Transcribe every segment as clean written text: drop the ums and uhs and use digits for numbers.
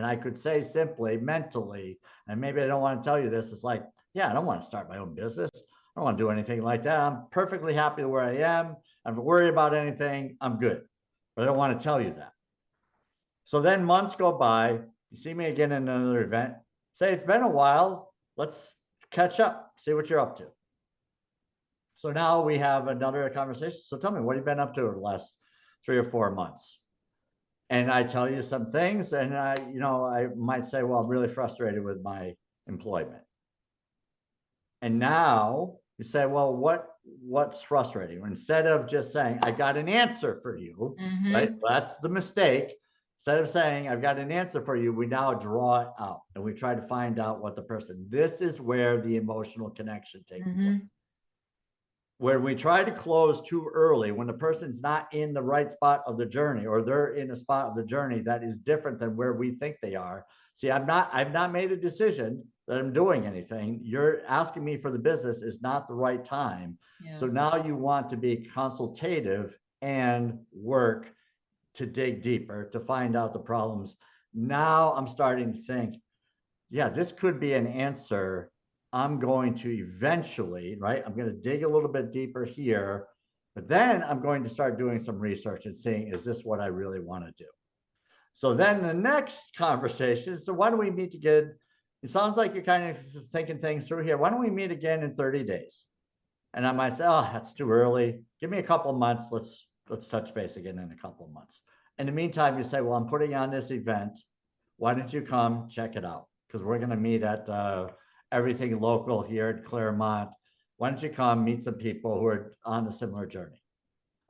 And I could say simply, mentally, and maybe I don't want to tell you this, it's like, yeah, I don't want to start my own business. I don't want to do anything like that. I'm perfectly happy where I am. I'm not worried about anything. I'm good. But I don't want to tell you that. So then months go by. You see me again in another event. Say it's been a while. Let's catch up, see what you're up to. So now we have another conversation. So tell me, what have you been up to over the last 3 or 4 months? And I tell you some things, and I might say, well, I'm really frustrated with my employment. And now you say, well, what's frustrating? Instead of just saying, I got an answer for you, right? That's the mistake. Instead of saying, I've got an answer for you, we now draw it out and we try to find out what the person, this is where the emotional connection takes place. Where we try to close too early, when the person's not in the right spot of the journey, or they're in a spot of the journey that is different than where we think they are. See, I've not made a decision that I'm doing anything. You're asking me for the business is not the right time. Yeah. So now you want to be consultative and work to dig deeper to find out the problems. Now I'm starting to think, yeah, this could be an answer. I'm going to eventually, right? I'm going to dig a little bit deeper here, but then I'm going to start doing some research and seeing, is this what I really want to do? So then the next conversation, so why don't we meet again? It sounds like you're kind of thinking things through here. Why don't we meet again in 30 days? And I might say, oh, that's too early. Give me a couple of months. Let's touch base again in a couple of months. In the meantime, you say, well, I'm putting on this event. Why don't you come check it out? Because we're going to meet at everything local here at Claremont. Why don't you come meet some people who are on a similar journey?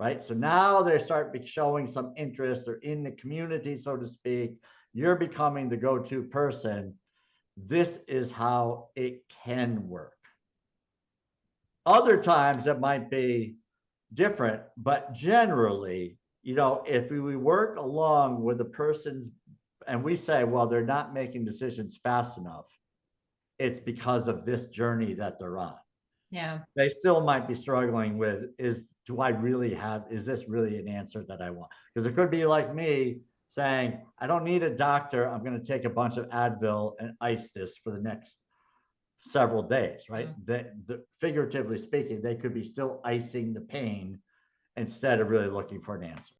Right. So now they start showing some interest. They're in the community, so to speak. You're becoming the go-to person. This is how it can work. Other times it might be different, but generally, if we work along with the person's, and we say, well, they're not making decisions fast enough, it's because of this journey that they're on. Yeah. They still might be struggling with, is this really an answer that I want? Because it could be like me saying, I don't need a doctor. I'm going to take a bunch of Advil and ice this for the next several days, right? Figuratively speaking, they could be still icing the pain instead of really looking for an answer.